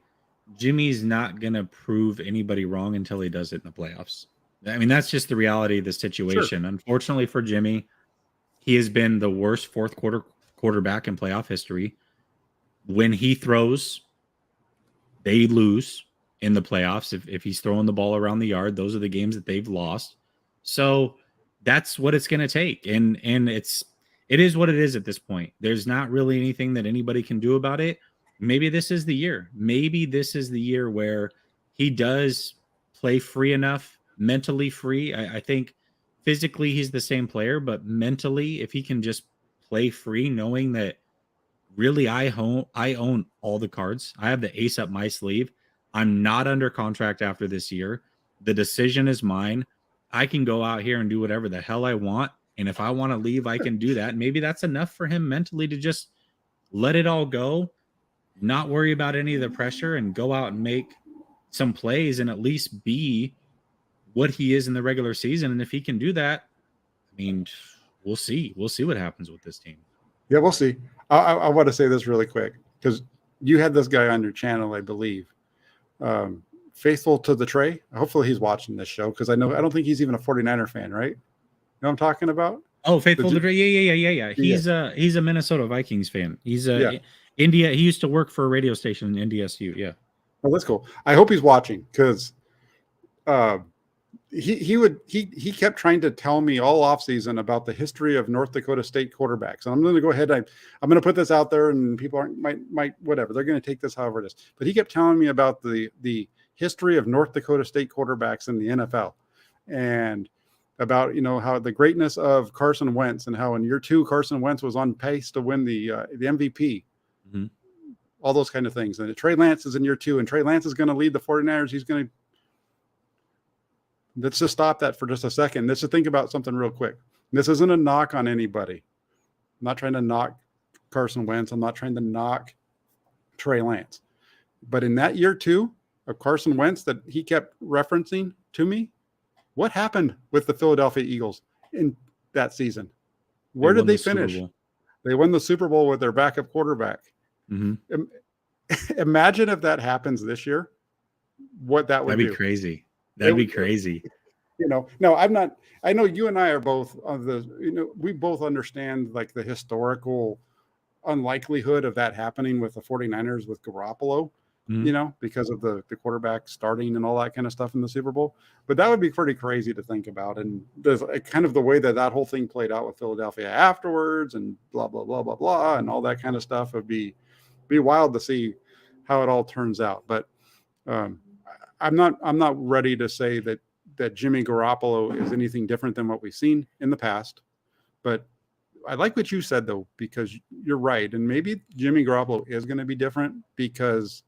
Jimmy's not going to prove anybody wrong until he does it in the playoffs. I mean, that's just the reality of the situation. Sure. Unfortunately for Jimmy, he has been the worst fourth quarter quarterback in playoff history. When he throws, they lose in the playoffs. If he's throwing the ball around the yard, those are the games that they've lost. So that's what it's going to take. And it is what it is at this point. There's not really anything that anybody can do about it. Maybe this is the year. Maybe this is the year where he does play free enough, mentally free. I think physically he's the same player, but mentally, if he can just play free, knowing that really I own all the cards. I have the ace up my sleeve. I'm not under contract after this year. The decision is mine. I can go out here and do whatever the hell I want. And if I want to leave, I can do that. Maybe that's enough for him mentally to just let it all go, not worry about any of the pressure, and go out and make some plays and at least be what he is in the regular season. And if he can do that, I mean, we'll see. We'll see what happens with this team. Yeah, we'll see. I want to say this really quick because you had this guy on your channel, I believe. Faithful to the Trey. Hopefully he's watching this show because I don't think he's even a 49er fan, right? You know what I'm talking about? Oh, Faithful to the Trey. Yeah. He's a Minnesota Vikings fan. He's India. He used to work for a radio station in NDSU. Yeah. Oh, that's cool. I hope he's watching because he kept trying to tell me all offseason about the history of North Dakota State quarterbacks. And I'm going to go ahead. I'm going to put this out there, and people might whatever. They're going to take this however it is. But he kept telling me about the history of North Dakota State quarterbacks in the NFL, and about how the greatness of Carson Wentz, and how in year 2 Carson Wentz was on pace to win the MVP. Mm-hmm. All those kind of things. And Trey Lance is in year 2, and Trey Lance is going to lead the 49ers. Let's just stop that for just a second. Let's just think about something real quick. This isn't a knock on anybody. I'm not trying to knock Carson Wentz. I'm not trying to knock Trey Lance. But in that year 2 of Carson Wentz that he kept referencing to me, what happened with the Philadelphia Eagles in that season? Where did they finish? They won the Super Bowl with their backup quarterback. Mm-hmm. Imagine if that happens this year, what that would That'd be crazy. That'd be crazy. No, I'm not. I know you and I are both of the, we both understand like the historical unlikelihood of that happening with the 49ers with Garoppolo, because of the quarterback starting and all that kind of stuff in the Super Bowl. But that would be pretty crazy to think about. And there's kind of the way that whole thing played out with Philadelphia afterwards and blah, blah, blah, blah, blah, and all that kind of stuff would be wild to see how it all turns out. But I'm not ready to say that Jimmy Garoppolo is anything different than what we've seen in the past. But I like what you said, though, because you're right. And maybe Jimmy Garoppolo is going to be different because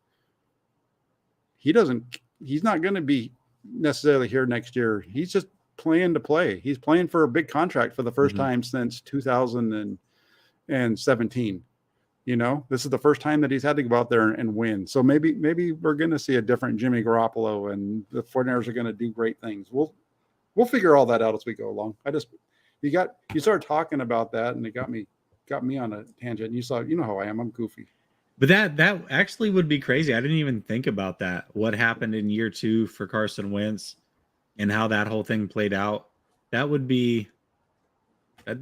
he's not going to be necessarily here next year. He's just playing to play. He's playing for a big contract for the first time since 2017. This is the first time that he's had to go out there and win. So maybe we're going to see a different Jimmy Garoppolo, and the 49ers are going to do great things. We'll figure all that out as we go along. You started talking about that, and it got me on a tangent. You saw, how I am. I'm goofy. But that actually would be crazy. I didn't even think about that. What happened in year 2 for Carson Wentz and how that whole thing played out. That'd be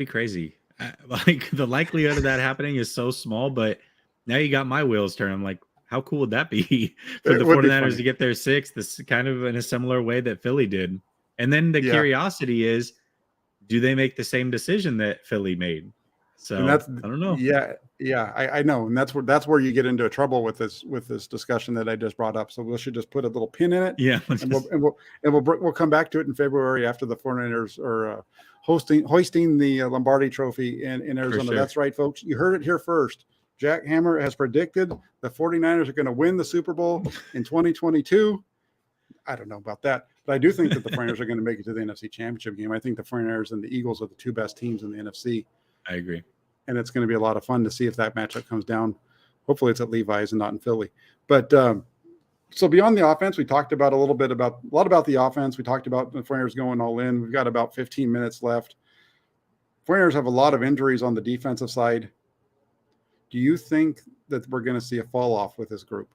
crazy. Like the likelihood of that happening is so small, but now you got my wheels turning. I'm like, how cool would that be for the 49ers to get their 6th? This kind of in a similar way that Philly did. And then the curiosity is, do they make the same decision that Philly made? So I don't know. Yeah, I know, and that's where you get into trouble with this discussion that I just brought up. So we should just put a little pin in it. Yeah, we'll come back to it in February after the 49ers are hoisting the Lombardi Trophy in Arizona. Sure. That's right, folks. You heard it here first. Jack Hammer has predicted the 49ers are going to win the Super Bowl in 2022. I don't know about that, but I do think that the 49ers are going to make it to the NFC Championship game. I think the 49ers and the Eagles are the 2 best teams in the NFC. I agree. And it's going to be a lot of fun to see if that matchup comes down. Hopefully it's at Levi's and not in Philly. But so beyond the offense, we talked about a lot about the offense. We talked about the 49ers going all in. We've got about 15 minutes left. 49ers have a lot of injuries on the defensive side. Do you think that we're going to see a fall off with this group?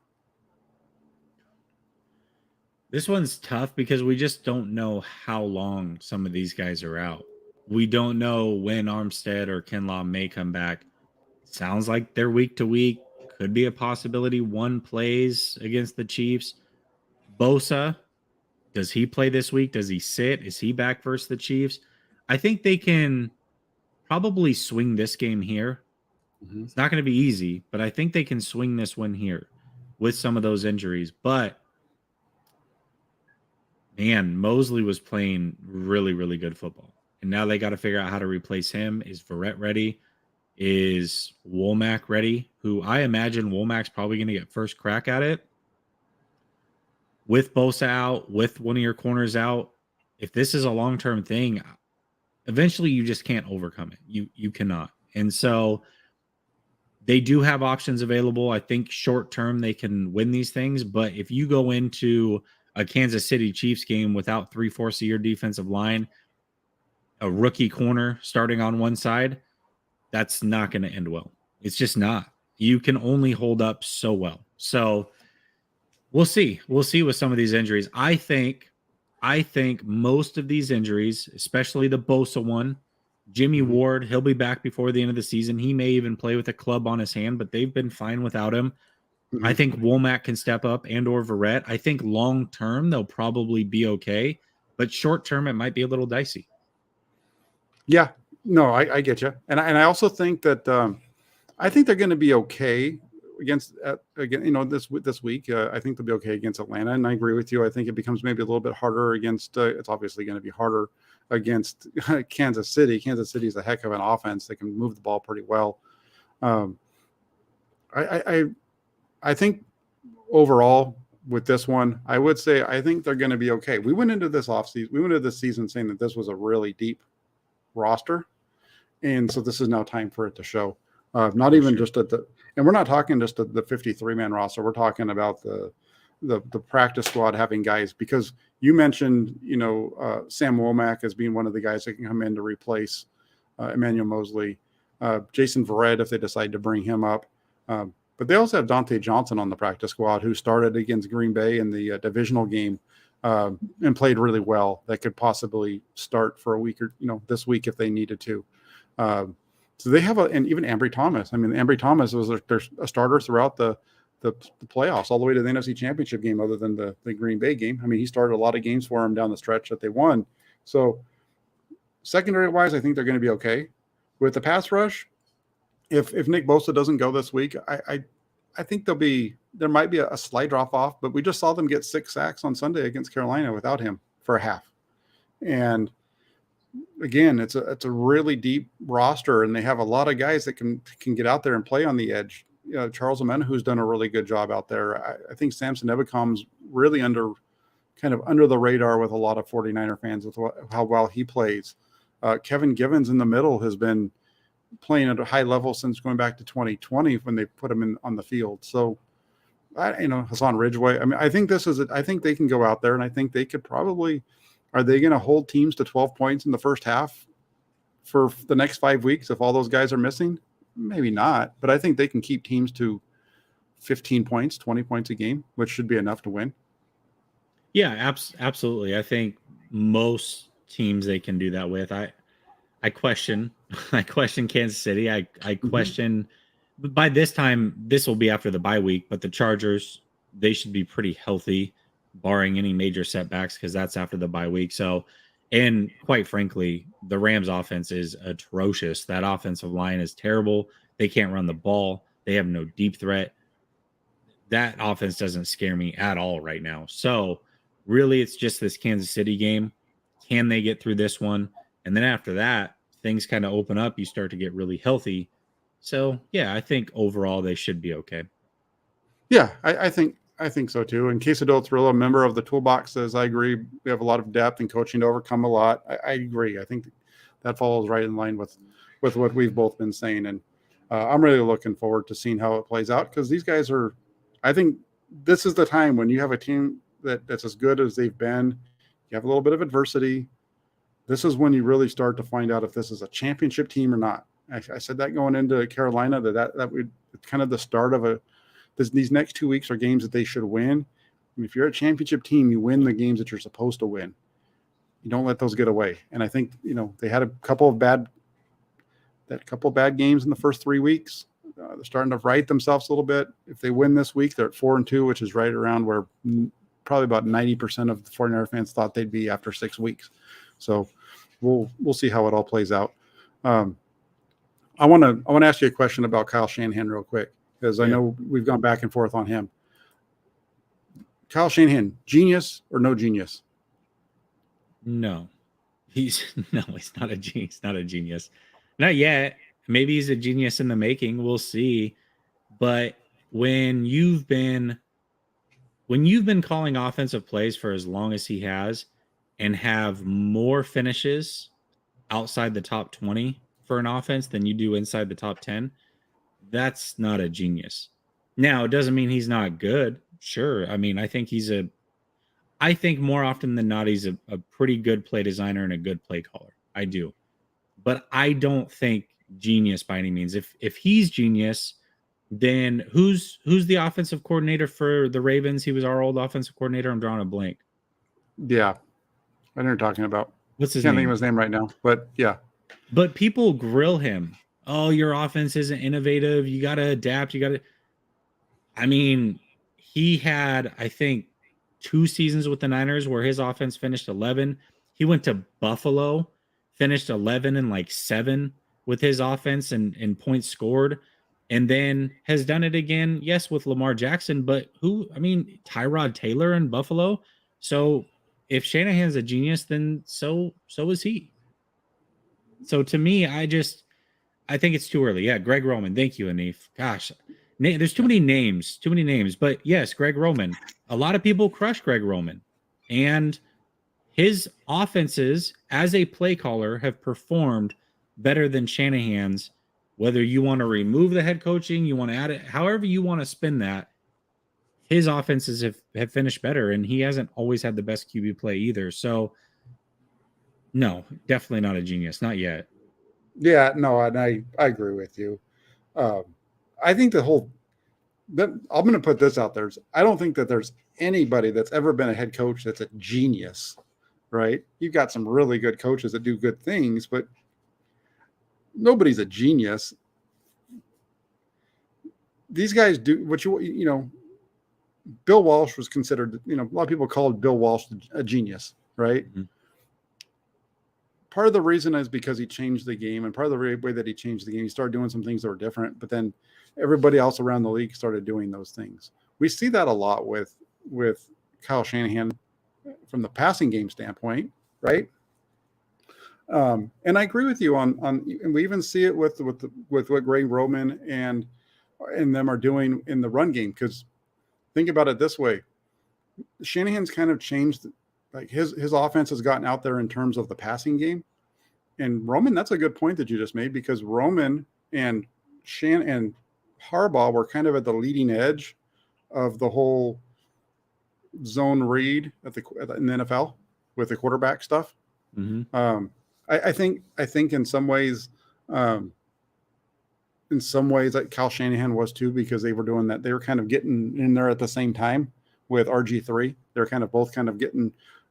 This one's tough because we just don't know how long some of these guys are out. We don't know when Armstead or Kinlaw may come back. Sounds like they're week to week. Could be a possibility one plays against the Chiefs. Bosa, does he play this week? Does he sit? Is he back versus the Chiefs? I think they can probably swing this game here. Mm-hmm. It's not going to be easy, but I think they can swing this one here with some of those injuries. But man, Mosley was playing really, really good football. And now they got to figure out how to replace him. Is Verrett ready? Is Womack ready? Who I imagine Womack's probably going to get first crack at it. With Bosa out, with one of your corners out, if this is a long-term thing, eventually you just can't overcome it. You cannot. And so they do have options available. I think short-term they can win these things. But if you go into a Kansas City Chiefs game without 3/4 of your defensive line, a rookie corner starting on one side, that's not going to end well. It's just not. You can only hold up so well. So we'll see. We'll see with some of these injuries. I think most of these injuries, especially the Bosa one, Jimmy Ward, he'll be back before the end of the season. He may even play with a club on his hand, but they've been fine without him. I think Womack can step up and or Verrett. I think long term they'll probably be okay, but short term it might be a little dicey. Yeah, no, I get you, and I also think that I think they're going to be okay against again. This week, I think they'll be okay against Atlanta, and I agree with you. I think it becomes maybe a little bit harder against. It's obviously going to be harder against Kansas City. Kansas City is a heck of an offense. They can move the ball pretty well. I think overall with this one, I would say I think they're going to be okay. We went into this offseason, we went into this season saying that this was a really deep roster, and so this is now time for it to show. Not even just at the, and we're not talking just at the 53-man roster. We're talking about the practice squad having guys, because you mentioned Sam Womack as being one of the guys that can come in to replace Emmanuel Mosley, Jason Verrett if they decide to bring him up. But they also have Dante Johnson on the practice squad, who started against Green Bay in the divisional game and played really well. That could possibly start for a week or this week if they needed to. So they have and even Ambry Thomas. I mean, Ambry Thomas was their starter throughout the playoffs, all the way to the NFC Championship game, other than the Green Bay game. I mean, he started a lot of games for them down the stretch that they won. So secondary wise, I think they're going to be okay. With the pass rush, if Nick Bosa doesn't go this week, I think there might be a slight drop off, but we just saw them get 6 sacks on Sunday against Carolina without him for a half. And again, it's a really deep roster, and they have a lot of guys that can get out there and play on the edge. Charles Omena, who's done a really good job out there. I think Samson Ebicom's really under the radar with a lot of 49er fans with how well he plays. Kevin Givens in the middle has been playing at a high level since going back to 2020 when they put him on the field. So, Hassan Ridgeway. I mean, I think I think they can go out there, and I think they could probably. Are they going to hold teams to 12 points in the first half for the next 5 weeks if all those guys are missing? Maybe not, but I think they can keep teams to 15 points, 20 points a game, which should be enough to win. Yeah, absolutely. I think most teams they can do that with. I question Kansas City. I question by this time, this will be after the bye week, but the Chargers, they should be pretty healthy, barring any major setbacks, because that's after the bye week. So, and quite frankly, the Rams offense is atrocious. That offensive line is terrible. They can't run the ball. They have no deep threat. That offense doesn't scare me at all right now. So really, it's just this Kansas City game. Can they get through this one? And then after that, things kind of open up. You start to get really healthy. So, yeah, I think overall they should be okay. Yeah, I think so too. And Queso del Trillo, a member of the toolbox, says, I agree. We have a lot of depth and coaching to overcome a lot. I agree. I think that follows right in line with what we've both been saying. And I'm really looking forward to seeing how it plays out, because these guys are, I think this is the time when you have a team that's as good as they've been. You have a little bit of adversity. This is when you really start to find out if this is a championship team or not. I said that going into Carolina, that would kind of the start of these next 2 weeks are games that they should win. And if you're a championship team, you win the games that you're supposed to win. You don't let those get away. And I think, they had a couple of bad games in the first 3 weeks. They're starting to right themselves a little bit. If they win this week, they're at 4-2, which is right around where probably about 90% of the 49er fans thought they'd be after 6 weeks. So we'll see how it all plays out. I want to ask you a question about Kyle Shanahan real quick, because I know we've gone back and forth on him. Kyle Shanahan, genius or no genius? No, he's not a genius. Not a genius. Not yet. Maybe he's a genius in the making. We'll see. But when you've been calling offensive plays for as long as he has, and have more finishes outside the top 20 for an offense than you do inside the top 10, that's not a genius. Now, it doesn't mean he's not good. Sure. I mean, I think he's I think more often than not, he's a pretty good play designer and a good play caller. I do. But I don't think genius by any means. If he's genius, then who's the offensive coordinator for the Ravens? He was our old offensive coordinator. I'm drawing a blank. Yeah, I know you're talking about. What's his Can't name? think of his name right now, but yeah. But people grill him. Oh, your offense isn't innovative. You got to adapt. You got to. I mean, he had, I think, 2 seasons with the Niners where his offense finished 11. He went to Buffalo, finished 11 and like 7 with his offense and points scored, and then has done it again. Yes, with Lamar Jackson, but Tyrod Taylor in Buffalo. So if Shanahan's a genius, then so is he. So to me, I think it's too early. Yeah, Greg Roman. Thank you, Anif. Gosh, there's too many names. But yes, Greg Roman. A lot of people crush Greg Roman, and his offenses as a play caller have performed better than Shanahan's. Whether you want to remove the head coaching, you want to add it, however you want to spin that, his offenses have finished better, and he hasn't always had the best QB play either. So, no, definitely not a genius. Not yet. Yeah, no, and I agree with you. I think I'm going to put this out there. I don't think that there's anybody that's ever been a head coach that's a genius, right? You've got some really good coaches that do good things, but nobody's a genius. These guys do what Bill Walsh was considered, a lot of people called Bill Walsh a genius, right? Mm-hmm. Part of the reason is because he changed the game, and part of the way that he changed the game, he started doing some things that were different, but then everybody else around the league started doing those things. We see that a lot with Kyle Shanahan from the passing game standpoint, right? And I agree with you on, and we even see it with what Greg Roman and them are doing in the run game. Because think about it this way: Shanahan's kind of changed. Like his offense has gotten out there in terms of the passing game. And Roman, that's a good point that you just made, because Roman and Harbaugh were kind of at the leading edge of the whole zone read in the NFL with the quarterback stuff. Mm-hmm. I think in some ways that Kyle Shanahan was too, because they were doing that. They were kind of getting in there at the same time with RG3. They're kind of both kind of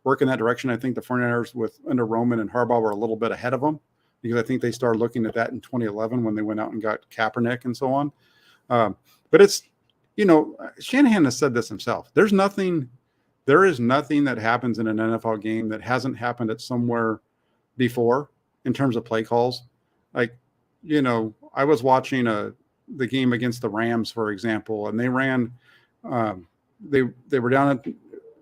work in that direction. I think the 49ers under Roman and Harbaugh were a little bit ahead of them, because I think they started looking at that in 2011 when they went out and got Kaepernick and so on. But it's, Shanahan has said this himself. There is nothing that happens in an NFL game that hasn't happened at somewhere before in terms of play calls. Like, I was watching the game against the Rams, for example, and they ran, they were down at,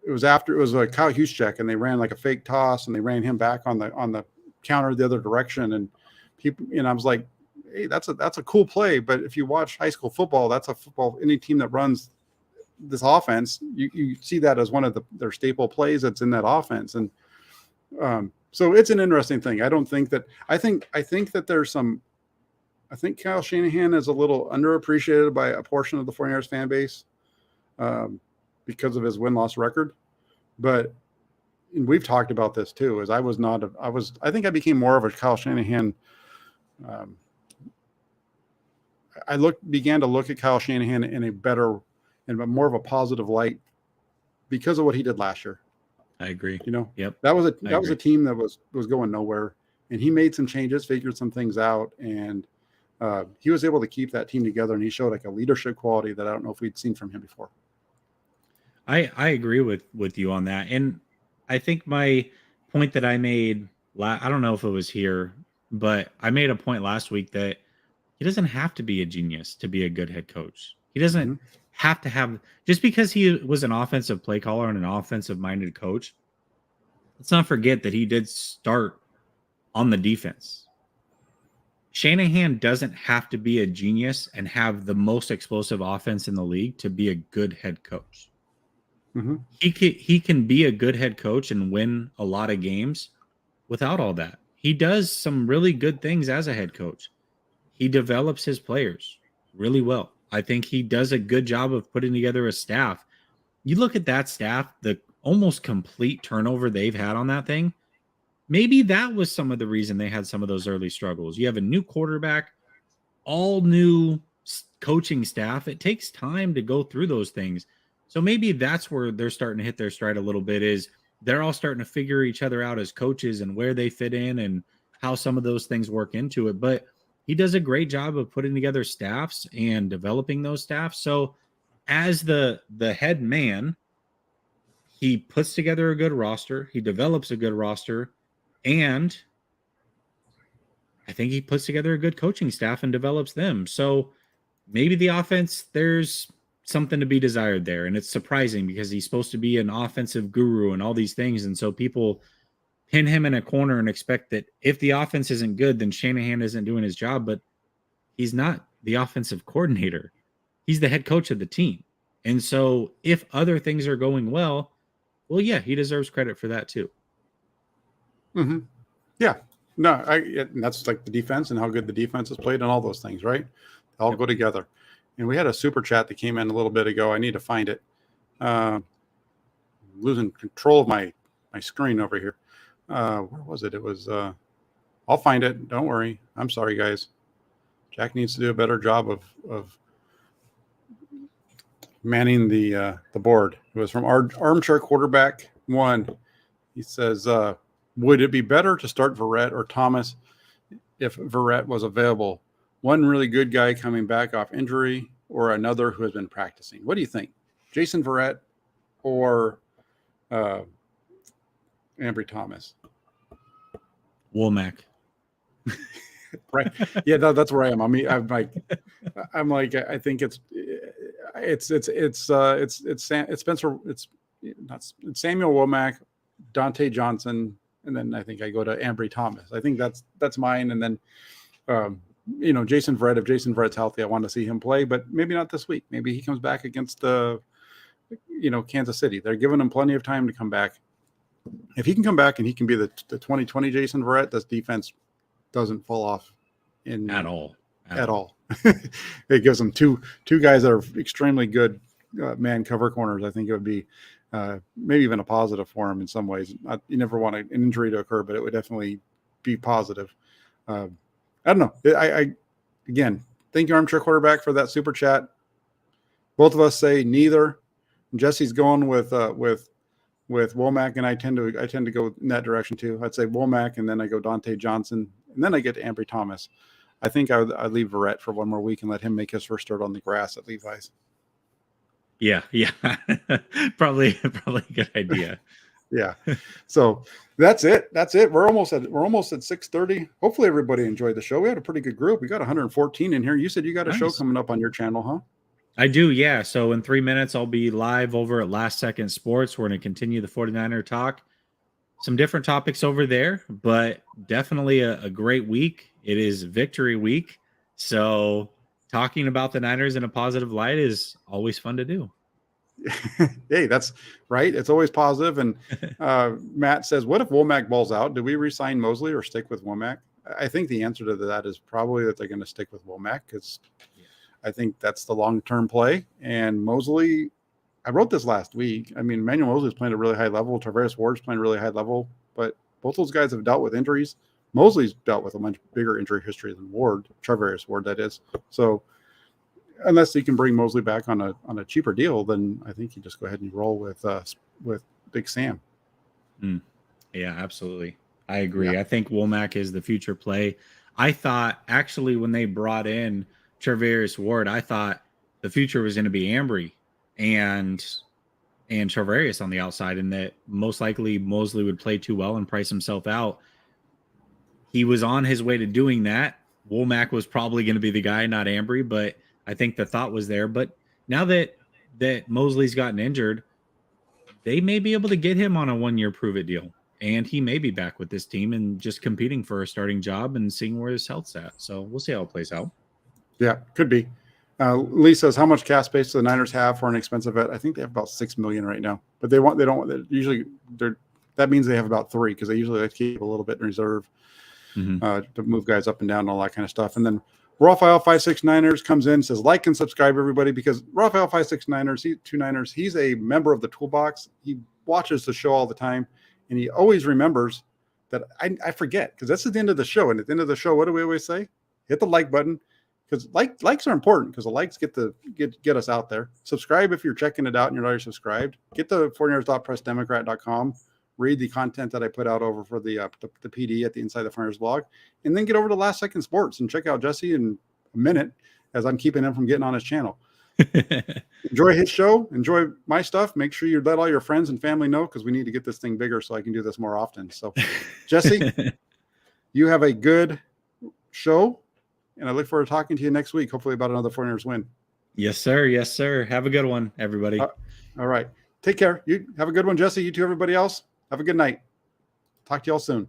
it was a Kyle Juszczyk, and they ran like a fake toss, and they ran him back on the counter the other direction. And people, I was like, hey, that's a cool play. But if you watch high school football, that's a football. Any team that runs this offense, you see that as one of their staple plays that's in that offense. And so it's an interesting thing. I think that there's some. I think Kyle Shanahan is a little underappreciated by a portion of the 49ers fan base. Because of his win-loss record. But we've talked about this too, I think I became more of a Kyle Shanahan. Began to look at Kyle Shanahan in a more of a positive light because of what he did last year. I agree. Yep. That was a team that was going nowhere, and he made some changes, figured some things out, and he was able to keep that team together, and he showed like a leadership quality that I don't know if we'd seen from him before. I agree with you on that. And I think my point that I made, I don't know if it was here, but I made a point last week that he doesn't have to be a genius to be a good head coach. He doesn't have to have, just because he was an offensive play caller and an offensive minded coach. Let's not forget that he did start on the defense. Shanahan doesn't have to be a genius and have the most explosive offense in the league to be a good head coach. Mm-hmm. He can be a good head coach and win a lot of games without all that. He does some really good things as a head coach. He develops his players really well. I think he does a good job of putting together a staff. You look at that staff, the almost complete turnover they've had on that thing, maybe that was some of the reason they had some of those early struggles. You have a new quarterback, all new coaching staff. It takes time to go through those things. So maybe that's where they're starting to hit their stride a little bit, is they're all starting to figure each other out as coaches and where they fit in and how some of those things work into it. But he does a great job of putting together staffs and developing those staffs. So as the head man, he puts together a good roster, he develops a good roster, and I think he puts together a good coaching staff and develops them. So maybe the offense, there's something to be desired there. And it's surprising because he's supposed to be an offensive guru and all these things. And so people pin him in a corner and expect that if the offense isn't good, then Shanahan isn't doing his job. But he's not the offensive coordinator. He's the head coach of the team. And so if other things are going well, yeah, he deserves credit for that too. Mm-hmm. Yeah. No, and that's like the defense and how good the defense has played and all those things, right? They all go together. And we had a super chat that came in a little bit ago. I need to find it. Losing control of my screen over here. Where was it? It was, I'll find it. Don't worry. I'm sorry, guys. Jack needs to do a better job of manning the board. It was from Armchair Quarterback 1. He says, would it be better to start Verrett or Thomas if Verrett was available? One really good guy coming back off injury or another who has been practicing. What do you think? Jason Verrett or Ambry Thomas? Womack. Right. Yeah, that's where I am. I mean, I'm like, I think it's Spencer. It's Samuel Womack, Dante Johnson, and then I think I go to Ambry Thomas. I think that's mine. And then, Jason Verrett. If Jason Verrett's healthy, I want to see him play, but maybe not this week. Maybe he comes back against Kansas City. They're giving him plenty of time to come back. If he can come back and he can be the 2020 Jason Verrett, this defense doesn't fall off at all. It gives them two guys that are extremely good man cover corners. I think it would be maybe even a positive for him in some ways. You never want an injury to occur, but it would definitely be positive. I don't know. I again, thank you, Armchair Quarterback, for that super chat. Both of us say neither. Jesse's going with Womack, and I tend to go in that direction too. I'd say Womack, and then I go Dante Johnson, and then I get to Ambry Thomas. I think I'd leave Verrett for one more week and let him make his first start on the grass at Levi's. Yeah. probably a good idea. Yeah. So that's it. We're almost at 6:30. Hopefully everybody enjoyed the show. We had a pretty good group. We got 114 in here. You said you got a show coming up on your channel, huh? I do, yeah. So in 3 minutes, I'll be live over at Last Second Sports. We're going to continue the 49er talk. Some different topics over there, but definitely a great week. It is victory week. So talking about the Niners in a positive light is always fun to do. Hey, that's right. It's always positive. And Matt says, what if Womack balls out? Do we re-sign Mosley or stick with Womack? I think the answer to that is probably that they're going to stick with Womack because I think that's the long-term play. And Mosley, I wrote this last week. I mean, Emmanuel Mosley's playing at a really high level. Travaris Ward's playing at a really high level. But both those guys have dealt with injuries. Mosley's dealt with a much bigger injury history than Ward, Travaris Ward, that is. So unless he can bring Mosley back on a cheaper deal, then I think you just go ahead and roll with Big Sam. Yeah, absolutely. I agree. Yeah. I think Womack is the future play. I thought actually when they brought in Travaris Ward, I thought the future was going to be Ambry and Travaris on the outside, and that most likely Mosley would play too well and price himself out. He was on his way to doing that. Womack was probably going to be the guy, not Ambry, but I think the thought was there. But now that Mosley's gotten injured, they may be able to get him on a 1-year prove-it deal. And he may be back with this team and just competing for a starting job and seeing where his health's at. So we'll see how it plays out. Yeah, could be. Lee says, how much cap space do the Niners have for an expensive vet? I think they have about $6 million right now, but that means they have about $3 million because they usually like to keep a little bit in reserve to move guys up and down and all that kind of stuff. And then Raphael 569ers comes in, says like and subscribe, everybody, because Raphael 569ers, he's a member of the Toolbox. He watches the show all the time, and he always remembers that I forget, because that's at the end of the show. And at the end of the show, what do we always say? Hit the like button, because likes are important, because the likes get us out there. Subscribe if you're checking it out and you're not already subscribed. Get to 49ers.pressdemocrat.com. Read the content that I put out over for the PD at the Inside the 49ers blog, and then get over to Last Second Sports and check out Jesse in a minute, as I'm keeping him from getting on his channel. Enjoy his show. Enjoy my stuff. Make sure you let all your friends and family know, because we need to get this thing bigger so I can do this more often. So, Jesse, you have a good show, and I look forward to talking to you next week, hopefully about another 49ers win. Yes, sir. Yes, sir. Have a good one, everybody. All right. Take care. You have a good one, Jesse. You too, everybody else. Have a good night. Talk to y'all soon.